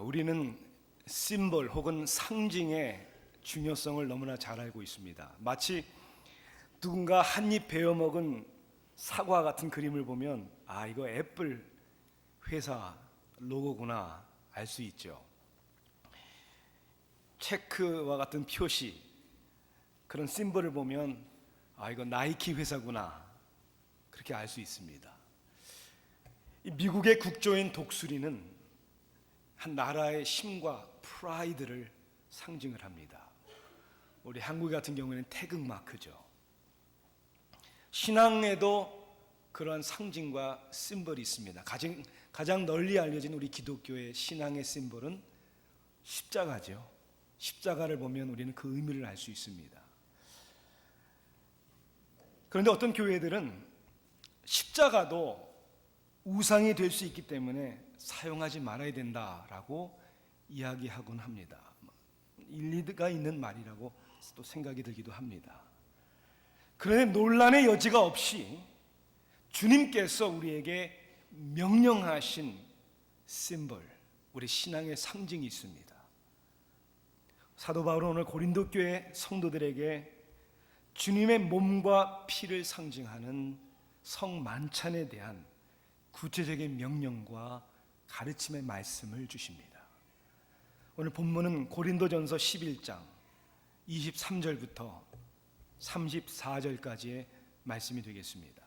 우리는 심볼 혹은 상징의 중요성을 너무나 잘 알고 있습니다. 마치 누군가 한 입 베어 먹은 사과 같은 그림을 보면 이거 애플 회사 로고구나 알 수 있죠. 체크와 같은 표시, 그런 심볼을 보면 이거 나이키 회사구나 그렇게 알 수 있습니다. 미국의 국조인 독수리는 한 나라의 힘과 프라이드를 상징을 합니다. 우리 한국 같은 경우에는 태극마크죠. 신앙에도 그러한 상징과 심볼이 있습니다. 가장 널리 알려진 우리 기독교의 신앙의 심볼은 십자가죠. 십자가를 보면 우리는 그 의미를 알 수 있습니다. 그런데 어떤 교회들은 십자가도 우상이 될 수 있기 때문에 사용하지 말아야 된다라고 이야기하곤 합니다. 일리가 있는 말이라고 또 생각이 들기도 합니다. 그런데 논란의 여지가 없이 주님께서 우리에게 명령하신 심볼, 우리 신앙의 상징이 있습니다. 사도 바울은 오늘 고린도 교회 성도들에게 주님의 몸과 피를 상징하는 성만찬에 대한 구체적인 명령과 가르침의 말씀을 주십니다. 오늘 본문은 고린도전서 11장 23절부터 34절까지의 말씀이 되겠습니다.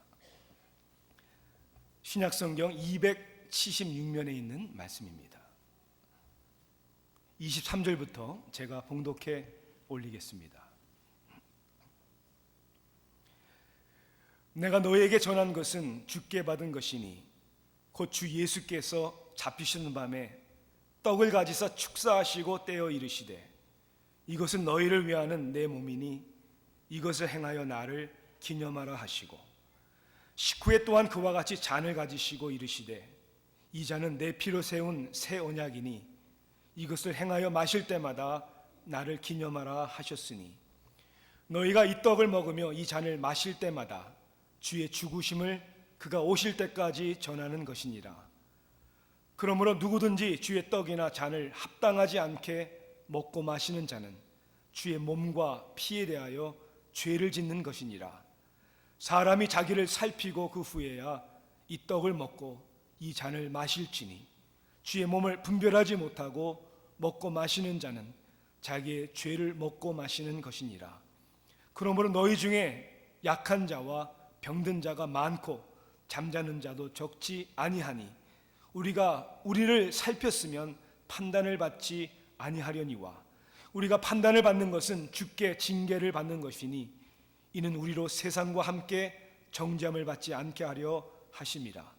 신약성경 276면에 있는 말씀입니다. 23절부터 제가 봉독해 올리겠습니다. 내가 너에게 전한 것은 주께 받은 것이니 곧 주 예수께서 잡히시는 밤에 떡을 가지사 축사하시고 떼어 이르시되 이것은 너희를 위하는 내 몸이니 이것을 행하여 나를 기념하라 하시고 식후에 또한 그와 같이 잔을 가지시고 이르시되 이 잔은 내 피로 세운 새 언약이니 이것을 행하여 마실 때마다 나를 기념하라 하셨으니 너희가 이 떡을 먹으며 이 잔을 마실 때마다 주의 죽으심을 그가 오실 때까지 전하는 것이니라. 그러므로 누구든지 주의 떡이나 잔을 합당하지 않게 먹고 마시는 자는 주의 몸과 피에 대하여 죄를 짓는 것이니라. 사람이 자기를 살피고 그 후에야 이 떡을 먹고 이 잔을 마실지니 주의 몸을 분별하지 못하고 먹고 마시는 자는 자기의 죄를 먹고 마시는 것이니라. 그러므로 너희 중에 약한 자와 병든 자가 많고 잠자는 자도 적지 아니하니 우리가 우리를 살폈으면 판단을 받지 아니하려니와 우리가 판단을 받는 것은 주께 징계를 받는 것이니 이는 우리로 세상과 함께 정죄함을 받지 않게 하려 하심이라.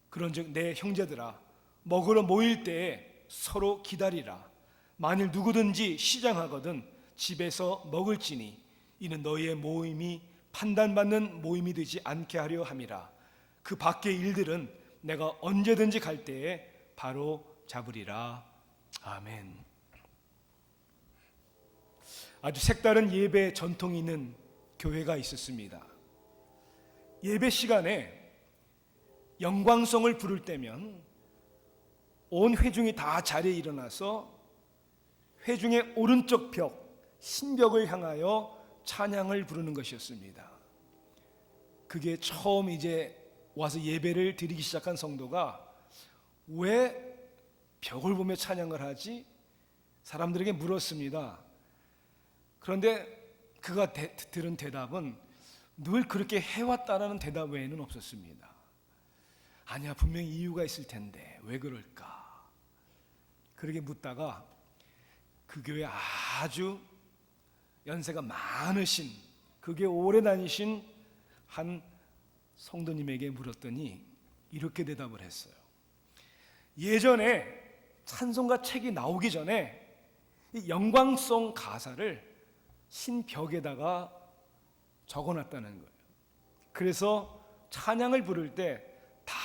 그런즉 내 형제들아 먹으러 모일 때에 서로 기다리라. 만일 누구든지 시장하거든 집에서 먹을지니 이는 너희의 모임이 판단받는 모임이 되지 않게 하려 함이라. 그 밖의 일들은 내가 언제든지 갈 때에 바로 잡으리라. 아멘. 아주 색다른 예배 전통이 있는 교회가 있었습니다. 예배 시간에 영광송을 부를 때면 온 회중이 다 자리에 일어나서 회중의 오른쪽 벽, 신벽을 향하여 찬양을 부르는 것이었습니다. 그게 처음 이제 와서 예배를 드리기 시작한 성도가 왜 벽을 보며 찬양을 하지? 사람들에게 물었습니다. 그런데 그가 들은 대답은 늘 그렇게 해왔다라는 대답 외에는 없었습니다. 아니야, 분명히 이유가 있을 텐데 왜 그럴까? 그렇게 묻다가 그 교회 아주 연세가 많으신, 그 교회 오래 다니신 한 성도님에게 물었더니 이렇게 대답을 했어요. 예전에 찬송가 책이 나오기 전에 이 영광송 가사를 신벽에다가 적어놨다는 거예요. 그래서 찬양을 부를 때 다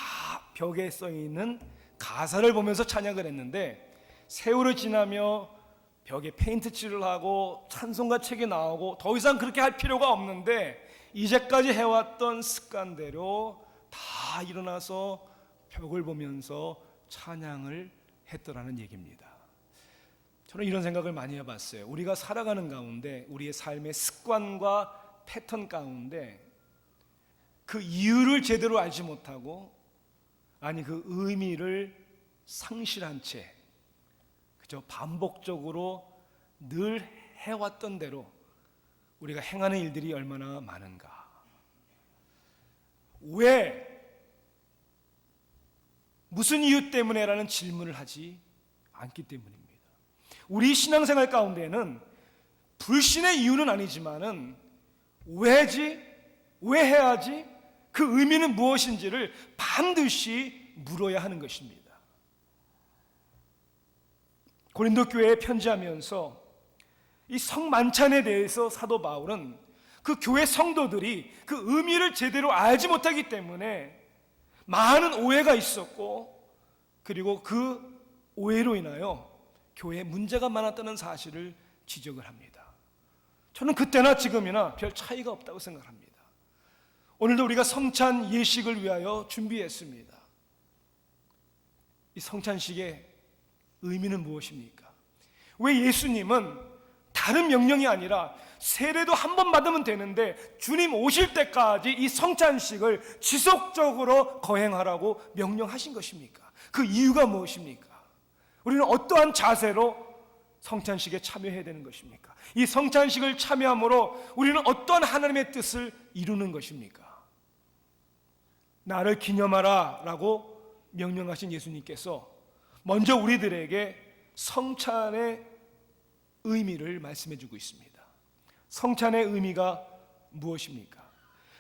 벽에 써있는 가사를 보면서 찬양을 했는데 세월이 지나며 벽에 페인트 칠을 하고 찬송가 책이 나오고 더 이상 그렇게 할 필요가 없는데 이제까지 해왔던 습관대로 다 일어나서 벽을 보면서 찬양을 했더라는 얘기입니다. 저는 이런 생각을 많이 해봤어요. 우리가 살아가는 가운데 우리의 삶의 습관과 패턴 가운데 그 이유를 제대로 알지 못하고, 아니 그 의미를 상실한 채 그저 반복적으로 늘 해왔던 대로 우리가 행하는 일들이 얼마나 많은가. 왜, 무슨 이유 때문에라는 질문을 하지 않기 때문입니다. 우리 신앙생활 가운데는 불신의 이유는 아니지만은 왜지? 왜 해야지? 그 의미는 무엇인지를 반드시 물어야 하는 것입니다. 고린도 교회에 편지하면서 이 성만찬에 대해서 사도 바울은 그 교회 성도들이 그 의미를 제대로 알지 못하기 때문에 많은 오해가 있었고, 그리고 그 오해로 인하여 교회에 문제가 많았다는 사실을 지적을 합니다. 저는 그때나 지금이나 별 차이가 없다고 생각합니다. 오늘도 우리가 성찬 예식을 위하여 준비했습니다. 이 성찬식의 의미는 무엇입니까? 왜 예수님은 다른 명령이 아니라 세례도 한 번 받으면 되는데 주님 오실 때까지 이 성찬식을 지속적으로 거행하라고 명령하신 것입니까? 그 이유가 무엇입니까? 우리는 어떠한 자세로 성찬식에 참여해야 되는 것입니까? 이 성찬식을 참여함으로 우리는 어떠한 하나님의 뜻을 이루는 것입니까? 나를 기념하라 라고 명령하신 예수님께서 먼저 우리들에게 성찬의 의미를 말씀해 주고 있습니다. 성찬의 의미가 무엇입니까?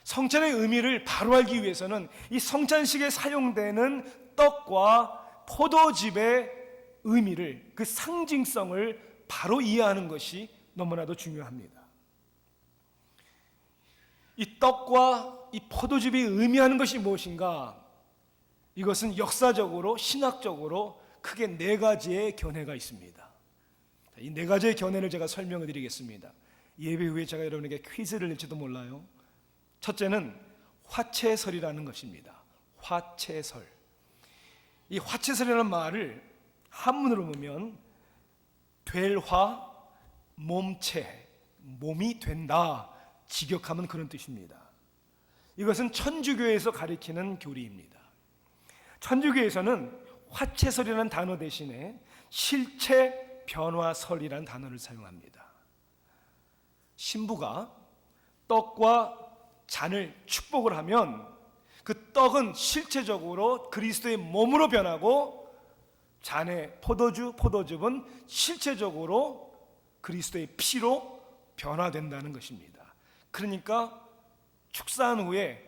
성찬의 의미를 바로 알기 위해서는 이 성찬식에 사용되는 떡과 포도즙의 의미를, 그 상징성을 바로 이해하는 것이 너무나도 중요합니다. 이 떡과 이 포도즙이 의미하는 것이 무엇인가? 이것은 역사적으로, 신학적으로 크게 네 가지의 견해가 있습니다. 이 네 가지의 견해를 제가 설명을 드리겠습니다. 예배 후에 제가 여러분에게 퀴즈를 낼지도 몰라요. 첫째는 화채설이라는 것입니다. 화채설. 이 화채설이라는 말을 한문으로 보면 될화, 몸체, 몸이 된다, 직역하면 그런 뜻입니다. 이것은 천주교에서 가리키는 교리입니다. 천주교에서는 화채설이라는 단어 대신에 실체 변화설이라는 단어를 사용합니다. 신부가 떡과 잔을 축복을 하면 그 떡은 실체적으로 그리스도의 몸으로 변하고, 잔의 포도즙은 실체적으로 그리스도의 피로 변화된다는 것입니다. 그러니까 축사한 후에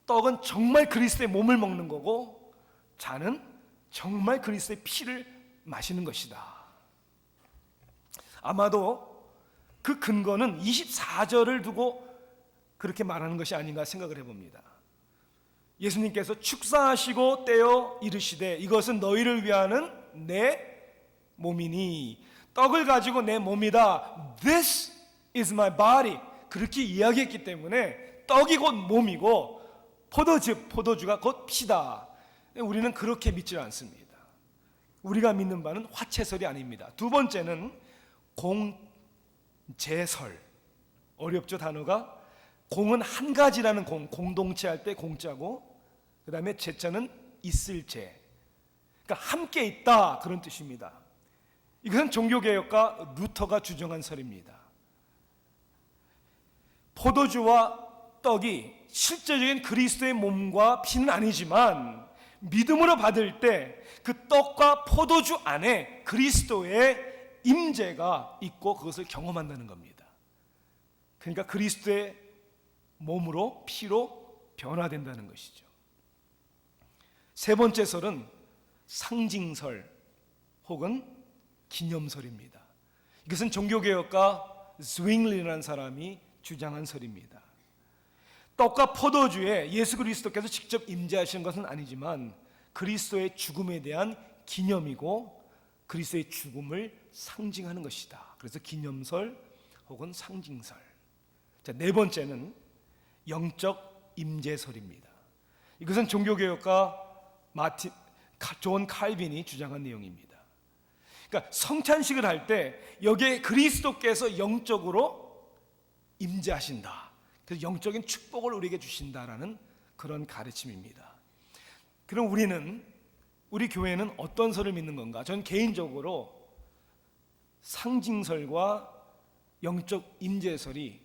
떡은 정말 그리스도의 몸을 먹는 거고, 잔은 정말 그리스도의 피를 마시는 것이다. 아마도 그 근거는 24절을 두고 그렇게 말하는 것이 아닌가 생각을 해봅니다. 예수님께서 축사하시고 떼어 이르시되 이것은 너희를 위하는 내 몸이니, 떡을 가지고 내 몸이다, This is my body, 그렇게 이야기했기 때문에 떡이 곧 몸이고 포도주가 곧 피다. 우리는 그렇게 믿지 않습니다. 우리가 믿는 바는 화채설이 아닙니다. 두 번째는 공제설. 어렵죠, 단어가. 공은 한 가지라는 공동체 할 때 공자고, 그 다음에 제자는 있을 제, 그러니까 함께 있다, 그런 뜻입니다. 이것은 종교개혁가 루터가 주장한 설입니다. 포도주와 떡이 실제적인 그리스도의 몸과 피는 아니지만 믿음으로 받을 때 그 떡과 포도주 안에 그리스도의 임재가 있고 그것을 경험한다는 겁니다. 그러니까 그리스도의 몸으로, 피로 변화된다는 것이죠. 세 번째 설은 상징설 혹은 기념설입니다. 이것은 종교개혁가 스윙리라는 사람이 주장한 설입니다. 떡과 포도주에 예수 그리스도께서 직접 임재하시는 것은 아니지만 그리스도의 죽음에 대한 기념이고 그리스도의 죽음을 상징하는 것이다. 그래서 기념설 혹은 상징설. 자, 네 번째는 영적 임재설입니다. 이것은 종교개혁가 존 칼빈이 주장한 내용입니다. 그러니까 성찬식을 할 때 여기에 그리스도께서 영적으로 임재하신다. 그래서 영적인 축복을 우리에게 주신다라는 그런 가르침입니다. 그럼 우리 교회는 어떤 설을 믿는 건가? 저는 개인적으로 상징설과 영적 임재설이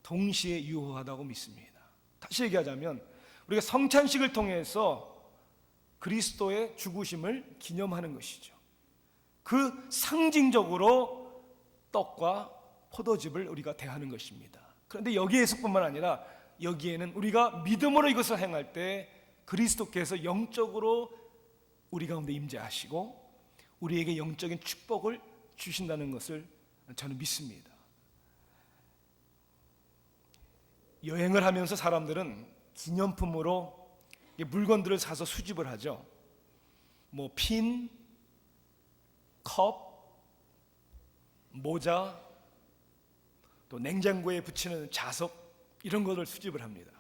동시에 유효하다고 믿습니다. 다시 얘기하자면 우리가 성찬식을 통해서 그리스도의 죽으심을 기념하는 것이죠. 그 상징적으로 떡과 포도즙을 우리가 대하는 것입니다. 그런데 여기에서뿐만 아니라 여기에는 우리가 믿음으로 이것을 행할 때 그리스도께서 영적으로 우리 가운데 임재하시고 우리에게 영적인 축복을 주신다는 것을 저는 믿습니다. 여행을 하면서 사람들은 기념품으로 물건들을 사서 수집을 하죠. 뭐 핀, 컵, 모자, 또 냉장고에 붙이는 자석 이런 것을 수집을 합니다.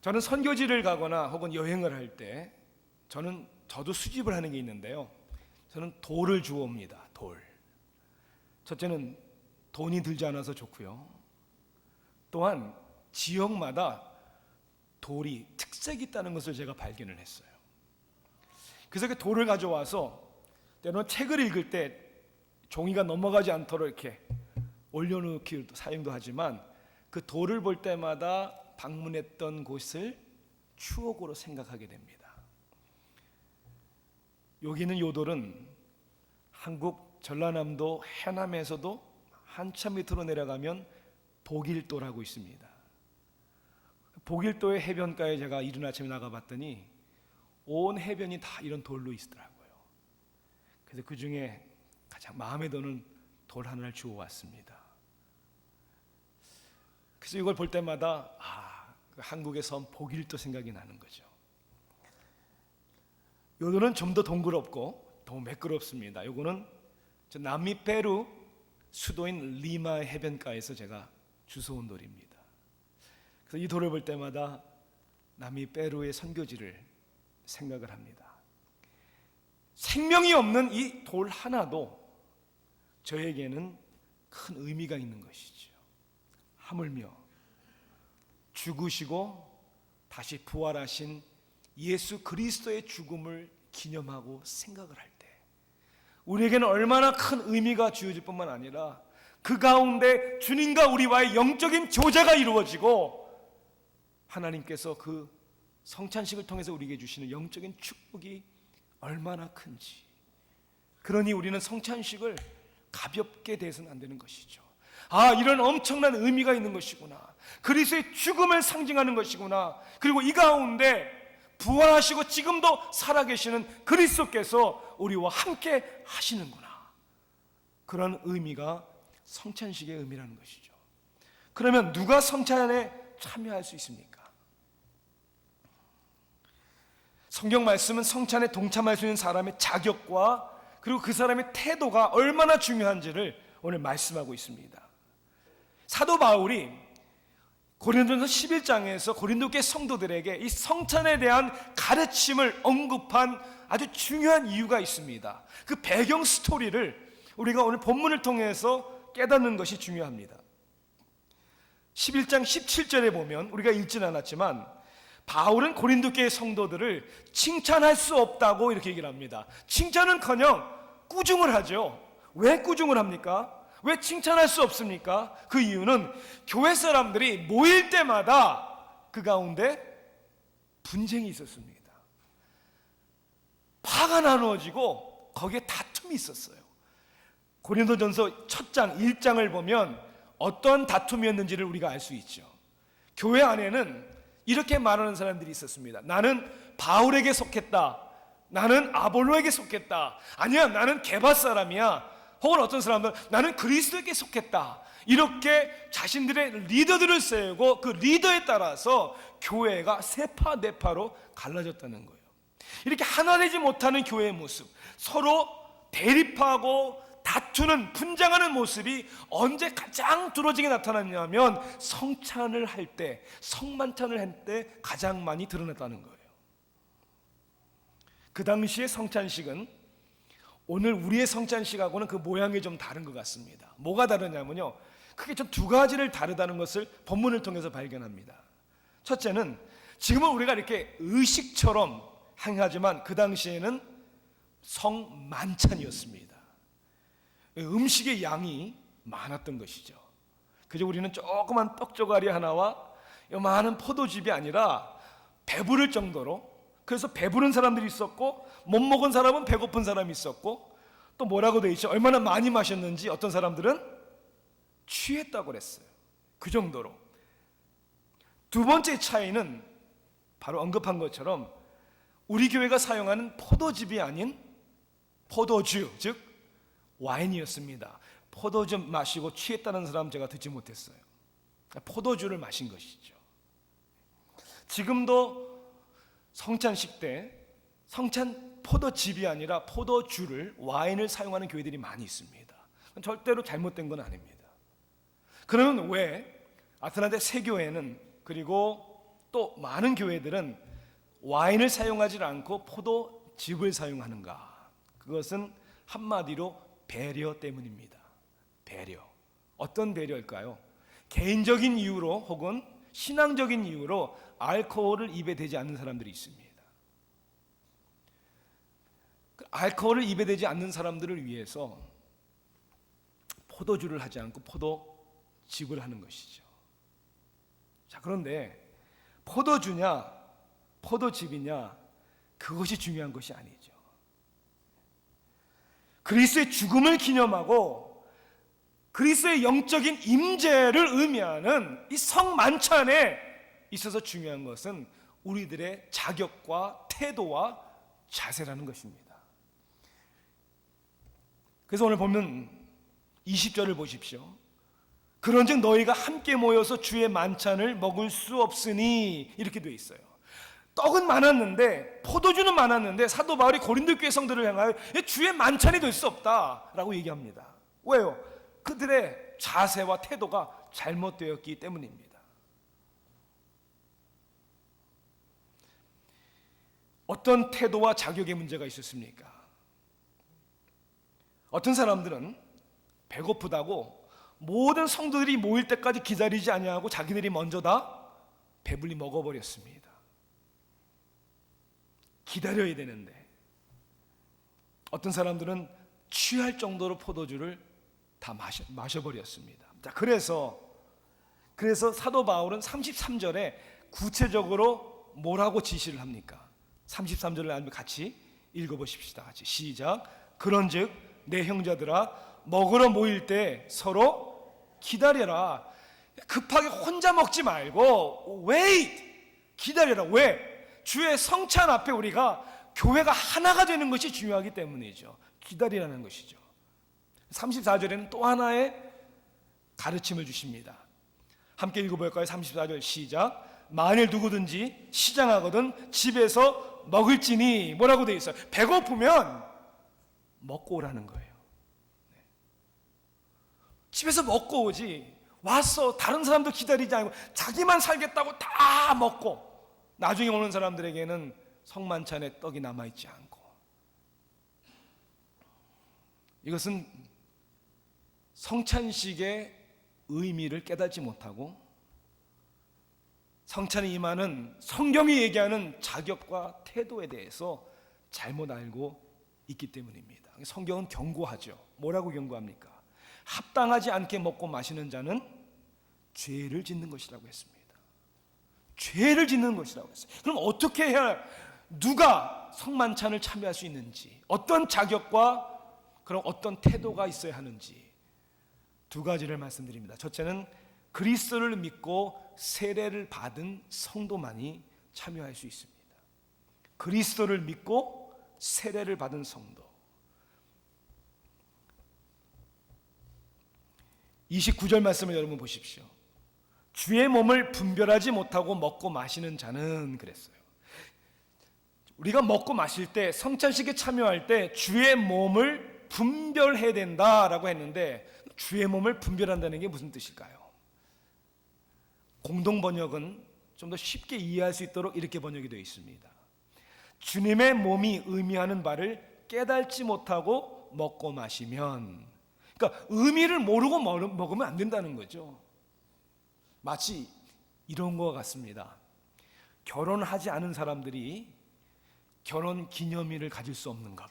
저는 선교지를 가거나 혹은 여행을 할 때 저도 수집을 하는 게 있는데요. 저는 돌을 주워옵니다. 돌. 첫째는 돈이 들지 않아서 좋고요. 또한 지역마다 돌이 특색이 있다는 것을 제가 발견을 했어요. 그래서 그 돌을 가져와서 때로는 책을 읽을 때 종이가 넘어가지 않도록 이렇게 올려놓기도 사용도 하지만 그 돌을 볼 때마다 방문했던 곳을 추억으로 생각하게 됩니다. 여기 있는 요 돌은 한국 전라남도 해남에서도 한참 밑으로 내려가면 보길도라고 있습니다. 보길도의 해변가에 제가 이른 아침에 나가봤더니 온 해변이 다 이런 돌로 있더라고요. 그래서 그 중에 가장 마음에 드는 돌 하나를 주워왔습니다. 그래서 이걸 볼 때마다 한국의 섬 보길도 생각이 나는 거죠. 요거는 좀 더 동그랗고 더 매끄럽습니다. 요거는 남미 페루 수도인 리마 해변가에서 제가 주워온 돌입니다. 그래서 이 돌을 볼 때마다 남미 페루의 선교지를 생각을 합니다. 생명이 없는 이 돌 하나도 저에게는 큰 의미가 있는 것이죠. 하물며 죽으시고 다시 부활하신 예수 그리스도의 죽음을 기념하고 생각을 할 때 우리에게는 얼마나 큰 의미가 주어질 뿐만 아니라 그 가운데 주님과 우리와의 영적인 교제가 이루어지고 하나님께서 그 성찬식을 통해서 우리에게 주시는 영적인 축복이 얼마나 큰지, 그러니 우리는 성찬식을 가볍게 대해서는 안 되는 것이죠. 이런 엄청난 의미가 있는 것이구나, 그리스도의 죽음을 상징하는 것이구나, 그리고 이 가운데 부활하시고 지금도 살아계시는 그리스도께서 우리와 함께 하시는구나, 그런 의미가 성찬식의 의미라는 것이죠. 그러면 누가 성찬에 참여할 수 있습니까? 성경 말씀은 성찬에 동참할 수 있는 사람의 자격과 그리고 그 사람의 태도가 얼마나 중요한지를 오늘 말씀하고 있습니다. 사도 바울이 고린도전서 11장에서 고린도교회 성도들에게 이 성찬에 대한 가르침을 언급한 아주 중요한 이유가 있습니다. 그 배경 스토리를 우리가 오늘 본문을 통해서 깨닫는 것이 중요합니다. 11장 17절에 보면 우리가 읽지는 않았지만 바울은 고린도교회 성도들을 칭찬할 수 없다고 이렇게 얘기를 합니다. 칭찬은커녕 꾸중을 하죠. 왜 꾸중을 합니까? 왜 칭찬할 수 없습니까? 그 이유는 교회 사람들이 모일 때마다 그 가운데 분쟁이 있었습니다. 파가 나누어지고 거기에 다툼이 있었어요. 고린도전서 첫 장 1장을 보면 어떤 다툼이었는지를 우리가 알 수 있죠. 교회 안에는 이렇게 말하는 사람들이 있었습니다. 나는 바울에게 속했다, 나는 아볼로에게 속했다, 아니야 나는 게바 사람이야, 혹은 어떤 사람들은 나는 그리스도에게 속했다, 이렇게 자신들의 리더들을 세우고 그 리더에 따라서 교회가 세파 네파로 갈라졌다는 거예요. 이렇게 하나 되지 못하는 교회의 모습, 서로 대립하고 다투는, 분쟁하는 모습이 언제 가장 두려지게 나타났냐면 성찬을 할 때, 성만찬을 할 때 가장 많이 드러났다는 거예요. 그 당시의 성찬식은 오늘 우리의 성찬식하고는 그 모양이 좀 다른 것 같습니다. 뭐가 다르냐면요, 크게 좀 두 가지를 다르다는 것을 본문을 통해서 발견합니다. 첫째는 지금은 우리가 이렇게 의식처럼 행하지만 그 당시에는 성만찬이었습니다. 음식의 양이 많았던 것이죠. 그저 우리는 조그만 떡조가리 하나와 많은 포도즙이 아니라 배부를 정도로, 그래서 배부른 사람들이 있었고 못 먹은 사람은 배고픈 사람이 있었고, 또 뭐라고 되어 있죠? 얼마나 많이 마셨는지 어떤 사람들은 취했다고 그랬어요. 그 정도로. 두 번째 차이는 바로 언급한 것처럼 우리 교회가 사용하는 포도즙이 아닌 포도주, 즉 와인이었습니다. 포도즙 마시고 취했다는 사람 제가 듣지 못했어요. 포도주를 마신 것이죠. 지금도 성찬식 때 성찬 포도즙이 아니라 포도주를, 와인을 사용하는 교회들이 많이 있습니다. 절대로 잘못된 건 아닙니다. 그러면 왜 아틀란타 새 교회는, 그리고 또 많은 교회들은 와인을 사용하지 않고 포도즙을 사용하는가? 그것은 한마디로 배려 때문입니다. 배려. 어떤 배려일까요? 개인적인 이유로 혹은 신앙적인 이유로 알코올을 입에 대지 않는 사람들이 있습니다. 알코올을 입에 대지 않는 사람들을 위해서 포도주를 하지 않고 포도즙을 하는 것이죠. 자, 그런데 포도주냐 포도즙이냐, 그것이 중요한 것이 아니죠. 그리스도의 죽음을 기념하고 그리스도의 영적인 임재를 의미하는 이 성만찬에 있어서 중요한 것은 우리들의 자격과 태도와 자세라는 것입니다. 그래서 오늘 보면 20절을 보십시오. 그런즉 너희가 함께 모여서 주의 만찬을 먹을 수 없으니, 이렇게 되어 있어요. 떡은 많았는데, 포도주는 많았는데 사도 바울이 고린도 교회 성도를 향하여 주의 만찬이 될 수 없다라고 얘기합니다. 왜요? 그들의 자세와 태도가 잘못되었기 때문입니다. 어떤 태도와 자격의 문제가 있었습니까? 어떤 사람들은 배고프다고 모든 성도들이 모일 때까지 기다리지 아니하고 자기들이 먼저 다 배불리 먹어버렸습니다. 기다려야 되는데. 어떤 사람들은 취할 정도로 포도주를 다 마셔버렸습니다. 자, 그래서 사도 바울은 33절에 구체적으로 뭐라고 지시를 합니까? 33절을 같이 읽어보십시다. 같이 시작. 그런즉 내 형제들아, 먹으러 모일 때 서로 기다려라. 급하게 혼자 먹지 말고 wait, 기다려라. 왜? 주의 성찬 앞에 우리가 교회가 하나가 되는 것이 중요하기 때문이죠. 기다리라는 것이죠. 34절에는 또 하나의 가르침을 주십니다. 함께 읽어볼까요? 34절 시작. 만일 누구든지 시장하거든 집에서 먹을지니, 뭐라고 되어 있어요? 배고프면 먹고 오라는 거예요. 집에서 먹고 오지, 와서 다른 사람도 기다리지 않고 자기만 살겠다고 다 먹고 나중에 오는 사람들에게는 성만찬에 떡이 남아있지 않고, 이것은 성찬식의 의미를 깨닫지 못하고 성찬에 임하는 성경이 얘기하는 자격과 태도에 대해서 잘못 알고 있기 때문입니다. 성경은 경고하죠. 뭐라고 경고합니까? 합당하지 않게 먹고 마시는 자는 죄를 짓는 것이라고 했습니다. 죄를 짓는 것이라고 했어요. 그럼 어떻게 해야, 누가 성만찬을 참여할 수 있는지, 어떤 자격과 그럼 어떤 태도가 있어야 하는지 두 가지를 말씀드립니다. 첫째는 그리스도를 믿고 세례를 받은 성도만이 참여할 수 있습니다. 그리스도를 믿고 세례를 받은 성도. 29절 말씀을 여러분 보십시오. 주의 몸을 분별하지 못하고 먹고 마시는 자는, 그랬어요. 우리가 먹고 마실 때, 성찬식에 참여할 때 주의 몸을 분별해야 된다라고 했는데, 주의 몸을 분별한다는 게 무슨 뜻일까요? 공동 번역은 좀 더 쉽게 이해할 수 있도록 이렇게 번역이 되어 있습니다. 주님의 몸이 의미하는 바를 깨닫지 못하고 먹고 마시면, 그러니까 의미를 모르고 먹으면 안 된다는 거죠. 마치 이런 것 같습니다. 결혼하지 않은 사람들이 결혼 기념일을 가질 수 없는 것.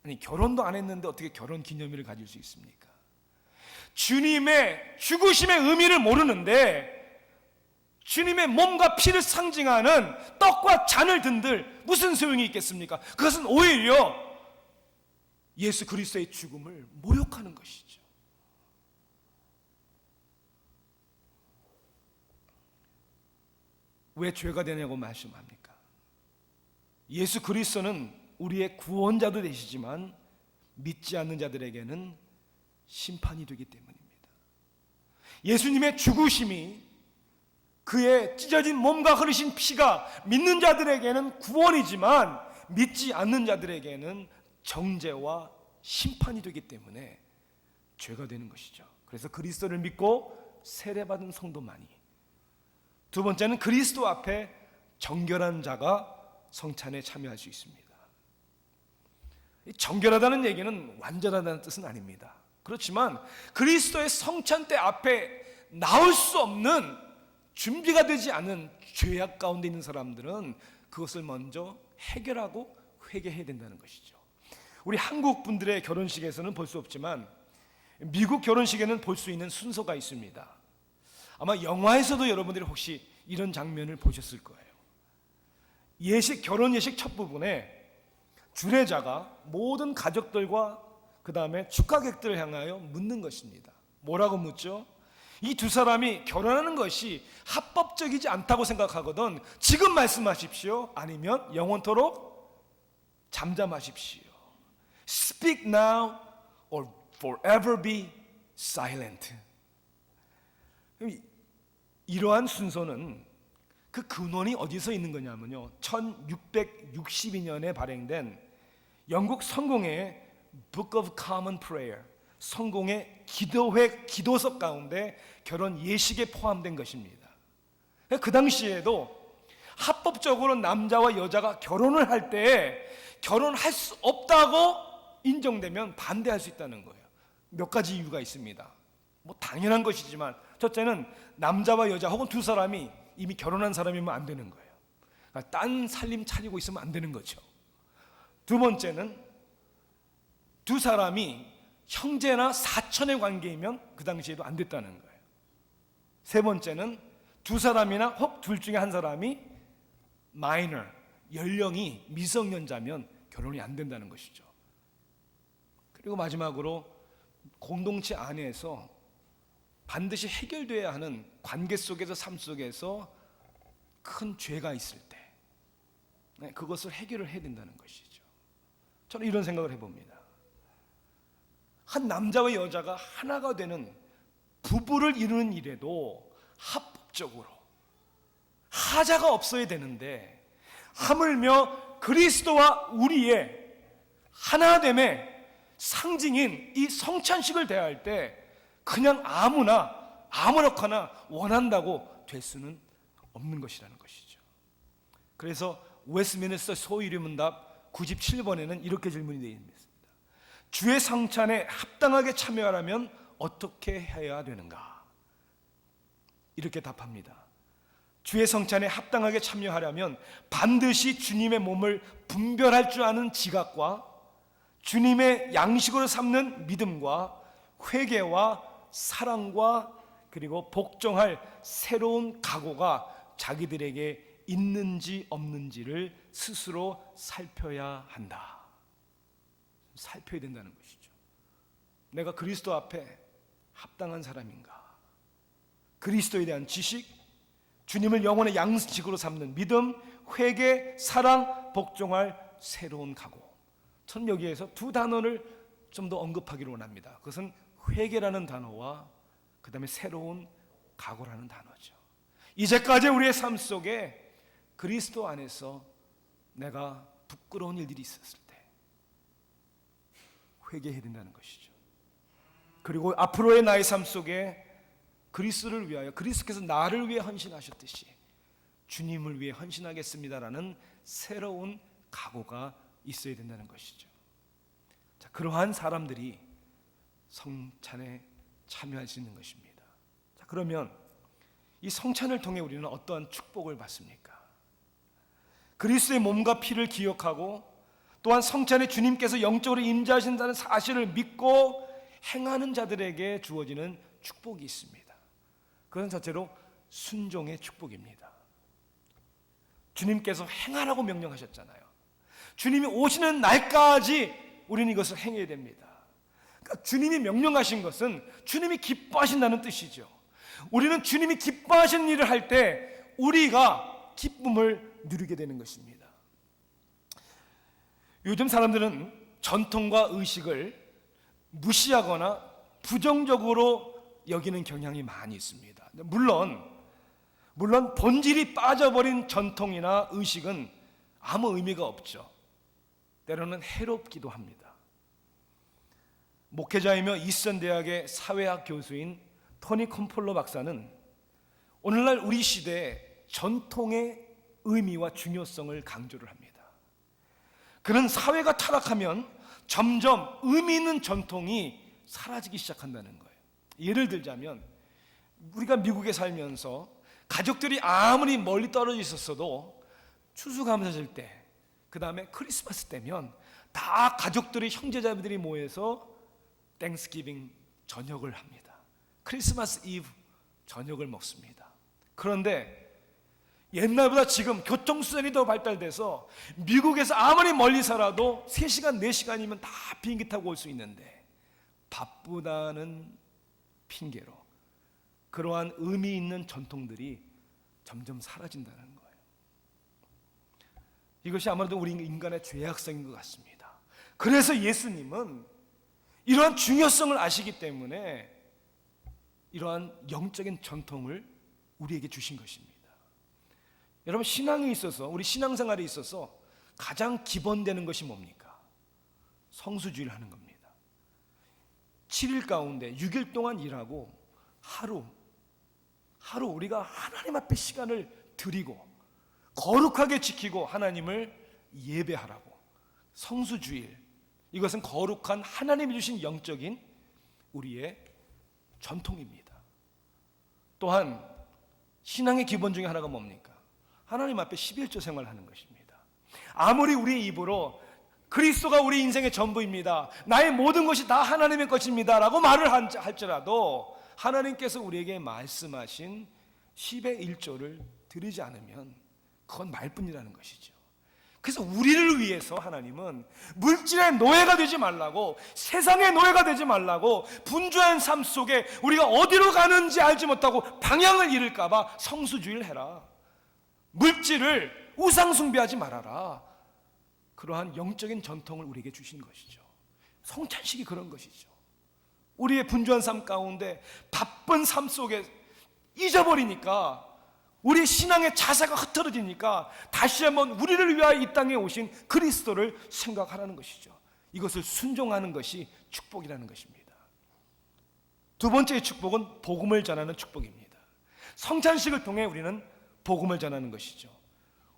아니, 결혼도 안 했는데 어떻게 결혼 기념일을 가질 수 있습니까? 주님의 죽으심의 의미를 모르는데 주님의 몸과 피를 상징하는 떡과 잔을 든들 무슨 소용이 있겠습니까? 그것은 오히려 예수 그리스도의 죽음을 모욕하는 것이죠. 왜 죄가 되냐고 말씀합니까? 예수 그리스도는 우리의 구원자도 되시지만 믿지 않는 자들에게는 심판이 되기 때문입니다. 예수님의 죽으심이, 그의 찢어진 몸과 흐르신 피가 믿는 자들에게는 구원이지만 믿지 않는 자들에게는 정죄와 심판이 되기 때문에 죄가 되는 것이죠. 그래서 그리스도를 믿고 세례받은 성도만이, 두 번째는 그리스도 앞에 정결한 자가 성찬에 참여할 수 있습니다. 정결하다는 얘기는 완전하다는 뜻은 아닙니다. 그렇지만 그리스도의 성찬대 앞에 나올 수 없는, 준비가 되지 않은 죄악 가운데 있는 사람들은 그것을 먼저 해결하고 회개해야 된다는 것이죠. 우리 한국 분들의 결혼식에서는 볼 수 없지만 미국 결혼식에는 볼 수 있는 순서가 있습니다. 아마 영화에서도 여러분들이 혹시 이런 장면을 보셨을 거예요. 결혼 예식 첫 부분에 주례자가 모든 가족들과 그 다음에 축가객들을 향하여 묻는 것입니다. 뭐라고 묻죠? 이 두 사람이 결혼하는 것이 합법적이지 않다고 생각하거든 지금 말씀하십시오, 아니면 영원토록 잠잠하십시오. Speak now or forever be silent. 이러한 순서는 그 근원이 어디서 있는 거냐면요, 1662년에 발행된 영국 성공의 Book of Common Prayer, 성공의 기도회 기도석 가운데 결혼 예식에 포함된 것입니다. 그 당시에도 합법적으로 남자와 여자가 결혼을 할 때 결혼할 수 없다고 인정되면 반대할 수 있다는 거예요. 몇 가지 이유가 있습니다. 뭐 당연한 것이지만, 첫째는 남자와 여자 혹은 두 사람이 이미 결혼한 사람이면 안 되는 거예요. 그러니까 딴 살림 차리고 있으면 안 되는 거죠. 두 번째는 두 사람이 형제나 사촌의 관계이면 그 당시에도 안 됐다는 거예요. 세 번째는 두 사람이나 혹 둘 중에 한 사람이 minor, 연령이 미성년자면 결혼이 안 된다는 것이죠. 그리고 마지막으로 공동체 안에서 반드시 해결돼야 하는 관계 속에서, 삶 속에서 큰 죄가 있을 때 그것을 해결을 해야 된다는 것이죠. 저는 이런 생각을 해봅니다. 한 남자와 여자가 하나가 되는, 부부를 이루는 일에도 합법적으로 하자가 없어야 되는데, 하물며 그리스도와 우리의 하나됨의 상징인 이 성찬식을 대할 때 그냥 아무렇거나 원한다고 될 수는 없는 것이라는 것이죠. 그래서 웨스트민스터 소위문답 97번에는 이렇게 질문이 되어 있습니다. 주의 성찬에 합당하게 참여하려면 어떻게 해야 되는가? 이렇게 답합니다. 주의 성찬에 합당하게 참여하려면 반드시 주님의 몸을 분별할 줄 아는 지각과 주님의 양식으로 삼는 믿음과 회개와 사랑과 그리고 복종할 새로운 각오가 자기들에게 있는지 없는지를 스스로 살펴야 한다. 살펴야 된다는 것이죠. 내가 그리스도 앞에 합당한 사람인가? 그리스도에 대한 지식, 주님을 영혼의 양식으로 삼는 믿음, 회개, 사랑, 복종할 새로운 각오. 저는 여기에서 두 단어를 좀 더 언급하기를 원합니다. 그것은 회개라는 단어와 그 다음에 새로운 각오라는 단어죠. 이제까지 우리의 삶 속에 그리스도 안에서 내가 부끄러운 일들이 있었을 때 회개해야 된다는 것이죠. 그리고 앞으로의 나의 삶 속에 그리스도를 위하여, 그리스도께서 나를 위해 헌신하셨듯이 주님을 위해 헌신하겠습니다라는 새로운 각오가 있어야 된다는 것이죠. 자, 그러한 사람들이 성찬에 참여할 수 있는 것입니다. 자, 그러면 이 성찬을 통해 우리는 어떠한 축복을 받습니까? 그리스도의 몸과 피를 기억하고 또한 성찬에 주님께서 영적으로 임재하신다는 사실을 믿고 행하는 자들에게 주어지는 축복이 있습니다. 그건 자체로 순종의 축복입니다. 주님께서 행하라고 명령하셨잖아요. 주님이 오시는 날까지 우리는 이것을 행해야 됩니다. 그러니까 주님이 명령하신 것은 주님이 기뻐하신다는 뜻이죠. 우리는 주님이 기뻐하시는 일을 할 때 우리가 기쁨을 누리게 되는 것입니다. 요즘 사람들은 전통과 의식을 무시하거나 부정적으로 여기는 경향이 많이 있습니다. 물론 본질이 빠져버린 전통이나 의식은 아무 의미가 없죠. 때로는 해롭기도 합니다. 목회자이며 이스턴 대학의 사회학 교수인 토니 콤폴러 박사는 오늘날 우리 시대에 전통의 의미와 중요성을 강조를 합니다. 그는 사회가 타락하면 점점 의미 있는 전통이 사라지기 시작한다는 거예요. 예를 들자면 우리가 미국에 살면서 가족들이 아무리 멀리 떨어져 있었어도 추수감사절 때, 그 다음에 크리스마스 때면 다 가족들이 형제자매들이 모여서 땡스기빙 저녁을 합니다. 크리스마스 이브 저녁을 먹습니다. 그런데 옛날보다 지금 교통수단이 더 발달돼서 미국에서 아무리 멀리 살아도 3시간, 4시간이면 다 비행기 타고 올 수 있는데 바쁘다는 핑계로 그러한 의미 있는 전통들이 점점 사라진다는 거예요. 이것이 아무래도 우리 인간의 죄악성인 것 같습니다. 그래서 예수님은 이러한 중요성을 아시기 때문에 이러한 영적인 전통을 우리에게 주신 것입니다. 여러분, 신앙에 있어서, 우리 신앙생활에 있어서 가장 기본되는 것이 뭡니까? 성수주의를 하는 겁니다. 7일 가운데 6일 동안 일하고 하루 우리가 하나님 앞에 시간을 드리고 거룩하게 지키고 하나님을 예배하라고. 성수주일, 이것은 거룩한 하나님이 주신 영적인 우리의 전통입니다. 또한 신앙의 기본 중에 하나가 뭡니까? 하나님 앞에 11조 생활하는 것입니다. 아무리 우리 입으로 그리스도가 우리 인생의 전부입니다, 나의 모든 것이 다 하나님의 것입니다 라고 말을 할지라도 하나님께서 우리에게 말씀하신 10의 1조를 드리지 않으면 그건 말뿐이라는 것이죠. 그래서 우리를 위해서 하나님은 물질의 노예가 되지 말라고, 세상의 노예가 되지 말라고, 분주한 삶 속에 우리가 어디로 가는지 알지 못하고 방향을 잃을까 봐 성수주의를 해라, 물질을 우상 숭배하지 말아라, 그러한 영적인 전통을 우리에게 주신 것이죠. 성찬식이 그런 것이죠. 우리의 분주한 삶 가운데 바쁜 삶 속에 잊어버리니까, 우리 신앙의 자세가 흐트러지니까 다시 한번 우리를 위하여 이 땅에 오신 그리스도를 생각하라는 것이죠. 이것을 순종하는 것이 축복이라는 것입니다. 두 번째의 축복은 복음을 전하는 축복입니다. 성찬식을 통해 우리는 복음을 전하는 것이죠.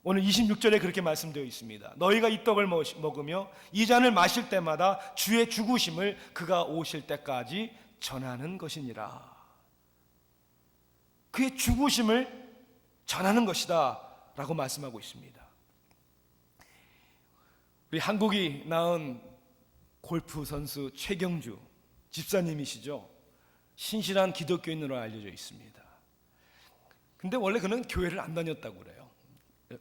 오늘 26절에 그렇게 말씀되어 있습니다. 너희가 이 떡을 먹으며 이 잔을 마실 때마다 주의 죽으심을 그가 오실 때까지 전하는 것이니라. 그의 죽으심을 전하는 것이다 라고 말씀하고 있습니다. 우리 한국이 낳은 골프 선수 최경주 집사님이시죠. 신실한 기독교인으로 알려져 있습니다. 근데 원래 그는 교회를 안 다녔다고 그래요.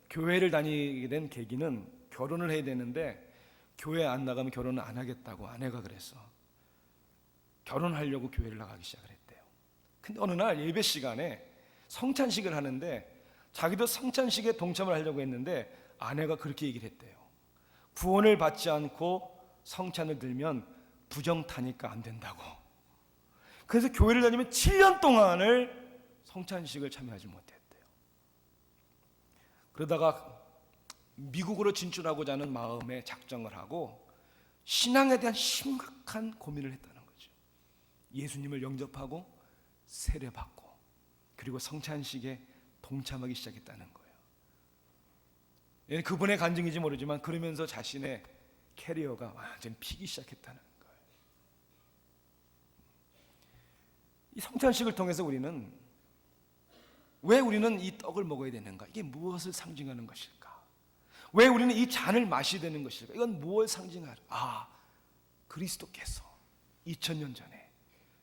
교회를 다니게 된 계기는 결혼을 해야 되는데 교회 안 나가면 결혼을 안 하겠다고 아내가 그래서 결혼하려고 교회를 나가기 시작을 했대요. 근데 어느 날 예배 시간에 성찬식을 하는데 자기도 성찬식에 동참을 하려고 했는데 아내가 그렇게 얘기를 했대요. 구원을 받지 않고 성찬을 들면 부정 타니까 안 된다고. 그래서 교회를 다니면 7년 동안을 성찬식을 참여하지 못했대요. 그러다가 미국으로 진출하고자 하는 마음에 작정을 하고 신앙에 대한 심각한 고민을 했다는 거죠. 예수님을 영접하고 세례받고 그리고 성찬식에 동참하기 시작했다는 거예요. 그분의 간증인지 모르지만 그러면서 자신의 캐리어가 완전히 피기 시작했다는 거예요. 이 성찬식을 통해서 왜 우리는 이 떡을 먹어야 되는가? 이게 무엇을 상징하는 것일까? 왜 우리는 이 잔을 마셔야 되는 것일까? 이건 무엇을 상징하는? 그리스도께서 2000년 전에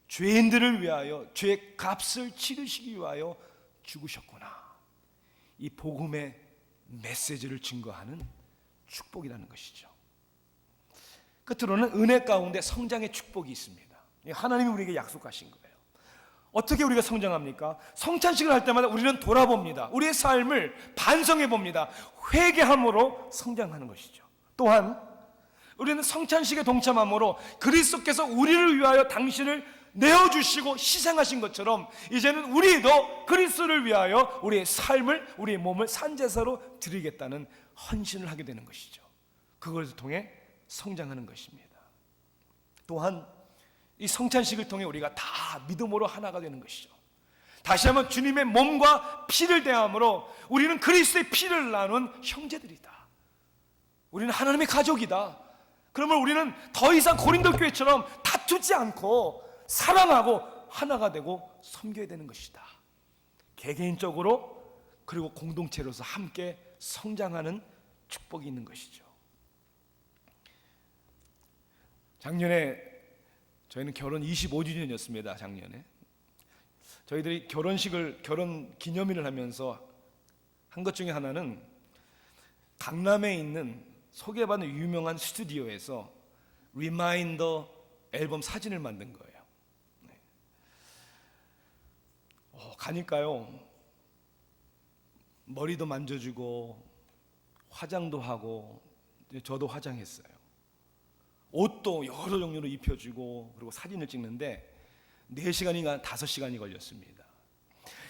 죄인들을 위하여 죄의 값을 치르시기 위하여 죽으셨구나. 이 복음의 메시지를 증거하는 축복이라는 것이죠. 끝으로는 은혜 가운데 성장의 축복이 있습니다. 하나님이 우리에게 약속하신 거예요. 어떻게 우리가 성장합니까? 성찬식을 할 때마다 우리는 돌아봅니다. 우리의 삶을 반성해 봅니다. 회개함으로 성장하는 것이죠. 또한 우리는 성찬식에 동참함으로 그리스도께서 우리를 위하여 당신을 내어주시고 희생하신 것처럼 이제는 우리도 그리스도를 위하여 우리의 삶을, 우리의 몸을 산제사로 드리겠다는 헌신을 하게 되는 것이죠. 그것을 통해 성장하는 것입니다. 또한 이 성찬식을 통해 우리가 다 믿음으로 하나가 되는 것이죠. 다시 한번 주님의 몸과 피를 대함으로 우리는 그리스도의 피를 나눈 형제들이다. 우리는 하나님의 가족이다. 그러면 우리는 더 이상 고린도 교회처럼 다투지 않고 사랑하고 하나가 되고 섬겨야 되는 것이다. 개개인적으로 그리고 공동체로서 함께 성장하는 축복이 있는 것이죠. 작년에 저희는 결혼 25주년이었습니다. 작년에 저희들이 결혼 기념일을 하면서 한 것 중에 하나는 강남에 있는 소개받는 유명한 스튜디오에서 리마인더 앨범 사진을 만든 거예요. 가니까요, 머리도 만져주고 화장도 하고, 저도 화장했어요. 옷도 여러 종류로 입혀주고, 그리고 사진을 찍는데 4시간인가 5시간이 걸렸습니다.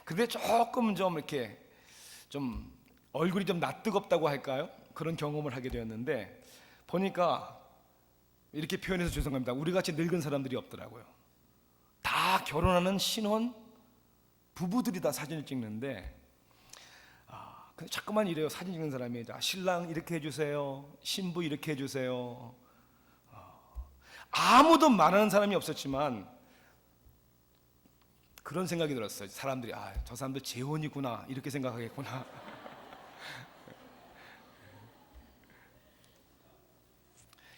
근데 조금 좀 이렇게 좀 얼굴이 좀 낯뜨겁다고 할까요? 그런 경험을 하게 되었는데, 보니까 이렇게 표현해서 죄송합니다. 우리같이 늙은 사람들이 없더라고요. 다 결혼하는 신혼 부부들이 다 사진을 찍는데, 근데 자꾸만 이래요. 사진 찍는 사람이 신랑 이렇게 해주세요, 신부 이렇게 해주세요. 아무도 말하는 사람이 없었지만 그런 생각이 들었어요. 사람들이 저 사람들 재혼이구나 이렇게 생각하겠구나.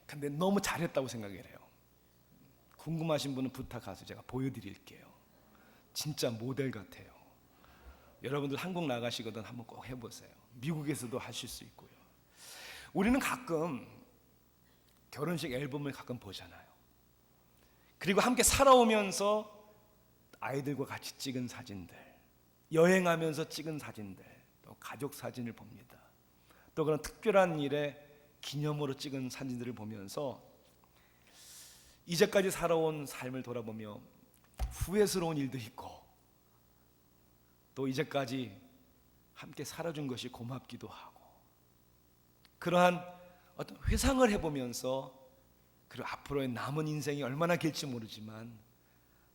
근데 너무 잘했다고 생각을 해요. 궁금하신 분은 부탁하세요. 제가 보여드릴게요. 진짜 모델 같아요. 여러분들 한국 나가시거든 한번 꼭 해보세요. 미국에서도 하실 수 있고요. 우리는 가끔 결혼식 앨범을 가끔 보잖아요. 그리고 함께 살아오면서 아이들과 같이 찍은 사진들, 여행하면서 찍은 사진들, 또 가족 사진을 봅니다. 또 그런 특별한 일에 기념으로 찍은 사진들을 보면서 이제까지 살아온 삶을 돌아보며 후회스러운 일도 있고, 또 이제까지 함께 살아준 것이 고맙기도 하고, 그러한 어떤 회상을 해보면서, 그리고 앞으로의 남은 인생이 얼마나 길지 모르지만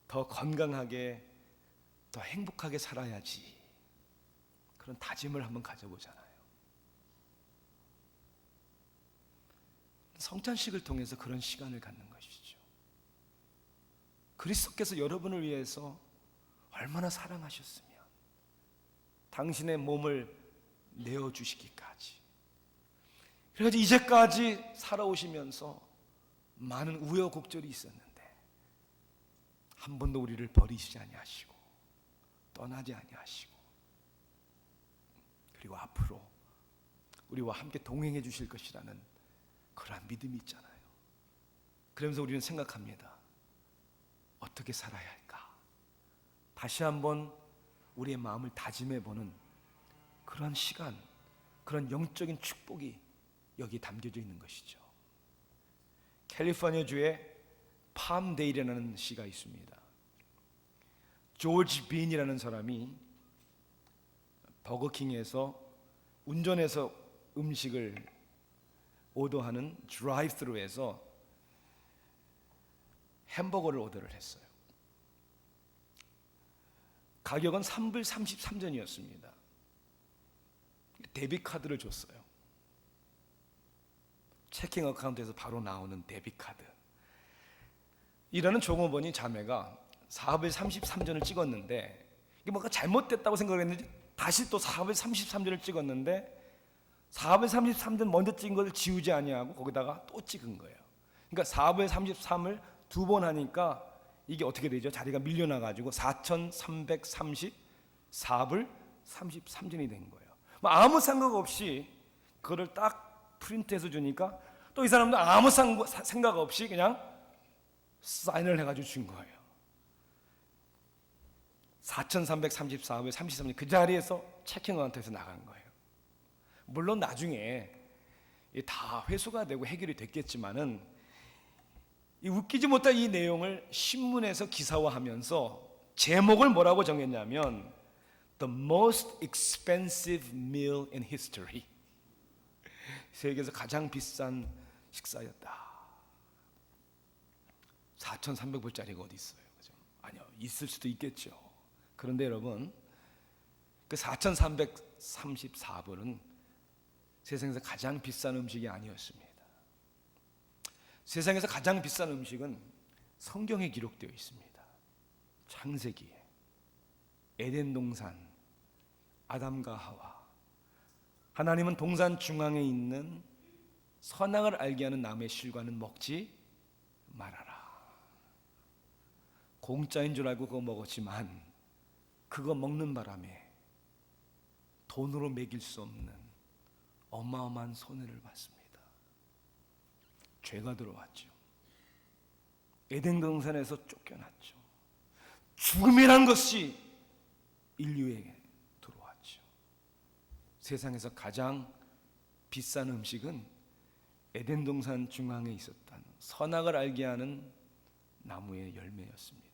더 건강하게, 더 행복하게 살아야지, 그런 다짐을 한번 가져보잖아요. 성찬식을 통해서 그런 시간을 갖는 것이죠. 그리스도께서 여러분을 위해서 얼마나 사랑하셨으면 당신의 몸을 내어주시기까지, 그래서 이제까지 살아오시면서 많은 우여곡절이 있었는데 한 번도 우리를 버리시지 아니하시고 떠나지 아니하시고, 그리고 앞으로 우리와 함께 동행해 주실 것이라는 그러한 믿음이 있잖아요. 그러면서 우리는 생각합니다. 어떻게 살아야 할까? 다시 한번 우리의 마음을 다짐해 보는 그런 시간, 그런 영적인 축복이 여기 담겨져 있는 것이죠. 캘리포니아주에 팜데일이라는 시가 있습니다. 조지 빈이라는 사람이 버거킹에서 운전해서 음식을 오더하는 드라이브스루에서 햄버거를 오더를 했어요. 가격은 3불 33전이었습니다. 데뷔 카드를 줬어요. 체킹 어카운트에서 바로 나오는 데뷔 카드. 이라는 종업원이 자매가 4월 33전을 찍었는데 이게 뭔가 잘못됐다고 생각을 했는지 다시 또 4월 33전을 찍었는데 4월 33전 먼저 찍은 걸 지우지 아니하고 거기다가 또 찍은 거예요. 그러니까 4월 33을 두 번 하니까 이게 어떻게 되죠? 자리가 밀려나가지고 4334불 33전이 된 거예요. 뭐 아무 생각 없이 그거를 딱 프린트해서 주니까 또 이 사람도 아무 생각 없이 그냥 사인을 해가지고 준 거예요. 4334불 33전 그 자리에서 체킹 어카운트에서 나간 거예요. 물론 나중에 다 회수가 되고 해결이 됐겠지만은 이 웃기지 못할 이 내용을 신문에서 기사화하면서 제목을 뭐라고 정했냐면 The most expensive meal in history. 세계에서 가장 비싼 식사였다. 4,300불짜리가 어디 있어요? 그죠? 아니요, 있을 수도 있겠죠. 그런데 여러분, 그 4,334불은 세상에서 가장 비싼 음식이 아니었습니다. 세상에서 가장 비싼 음식은 성경에 기록되어 있습니다. 창세기에 에덴 동산 아담과 하와, 하나님은 동산 중앙에 있는 선악을 알게 하는 나무의 실과는 먹지 말아라. 공짜인 줄 알고 그거 먹었지만 그거 먹는 바람에 돈으로 매길 수 없는 어마어마한 손해를 받습니다. 죄가 들어왔죠. 에덴 동산에서 쫓겨났죠. 죽음이란 것이 인류에게 들어왔죠. 세상에서 가장 비싼 음식은 에덴 동산 중앙에 있었던 선악을 알게 하는 나무의 열매였습니다.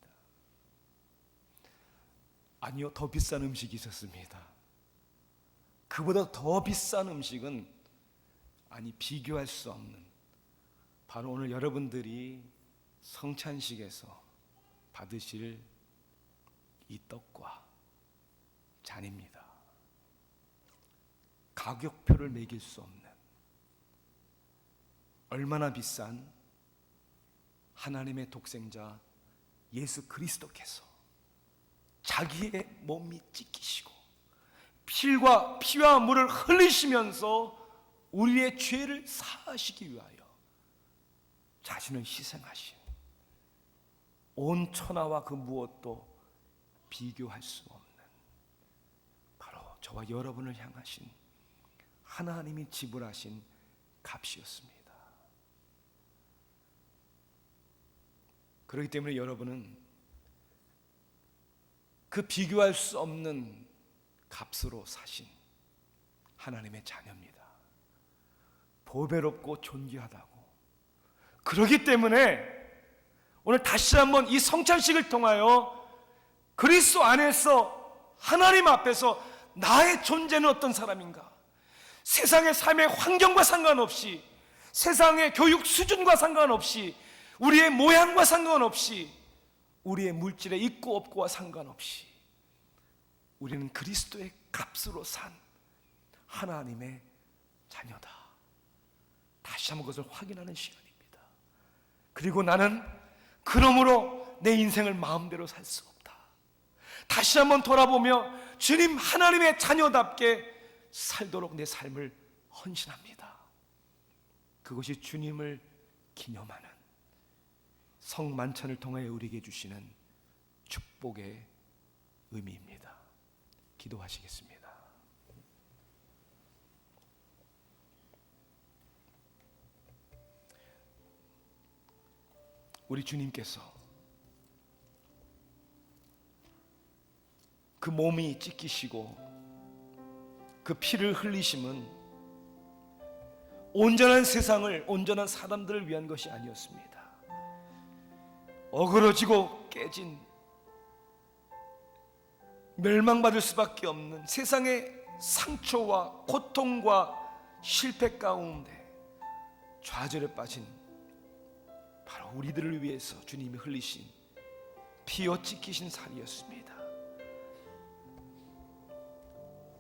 아니요, 더 비싼 음식이 있었습니다. 그보다 더 비싼 음식은 비교할 수 없는 바로 오늘 여러분들이 성찬식에서 받으실 이 떡과 잔입니다. 가격표를 매길 수 없는 얼마나 비싼 하나님의 독생자 예수 그리스도께서 자기의 몸이 찢기시고 피와 물을 흘리시면서 우리의 죄를 사하시기 위하여 자신을 희생하신 온 천하와 그 무엇도 비교할 수 없는 바로 저와 여러분을 향하신 하나님이 지불하신 값이었습니다. 그렇기 때문에 여러분은 그 비교할 수 없는 값으로 사신 하나님의 자녀입니다. 보배롭고 존귀하다고. 그렇기 때문에 오늘 다시 한번 이 성찬식을 통하여 그리스도 안에서 하나님 앞에서 나의 존재는 어떤 사람인가? 세상의 삶의 환경과 상관없이, 세상의 교육 수준과 상관없이, 우리의 모양과 상관없이, 우리의 물질의 있고 없고와 상관없이 우리는 그리스도의 값으로 산 하나님의 자녀다. 다시 한번 그것을 확인하는 시간입니다. 그리고 나는 그러므로 내 인생을 마음대로 살 수 없다. 다시 한번 돌아보며 주님 하나님의 자녀답게 살도록 내 삶을 헌신합니다. 그것이 주님을 기념하는 성만찬을 통하여 우리에게 주시는 축복의 의미입니다. 기도하시겠습니다. 우리 주님께서 그 몸이 찢기시고 그 피를 흘리심은 온전한 세상을, 온전한 사람들을 위한 것이 아니었습니다. 어그러지고 깨진, 멸망받을 수밖에 없는 세상의 상처와 고통과 실패 가운데 좌절에 빠진 바로 우리들을 위해서 주님이 흘리신 피어 찢기신 살이었습니다.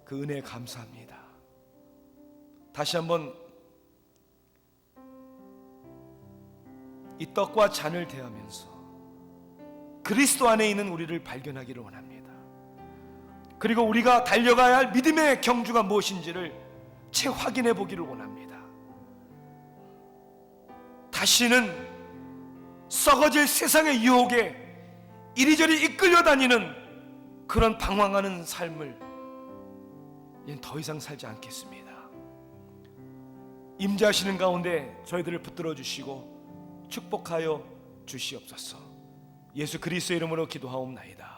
그 은혜에 감사합니다. 다시 한번 이 떡과 잔을 대하면서 그리스도 안에 있는 우리를 발견하기를 원합니다. 그리고 우리가 달려가야 할 믿음의 경주가 무엇인지를 재확인해 보기를 원합니다. 다시는 썩어질 세상의 유혹에 이리저리 이끌려 다니는 그런 방황하는 삶을 이제 더 이상 살지 않겠습니다. 임재하시는 가운데 저희들을 붙들어 주시고 축복하여 주시옵소서. 예수 그리스도의 이름으로 기도하옵나이다.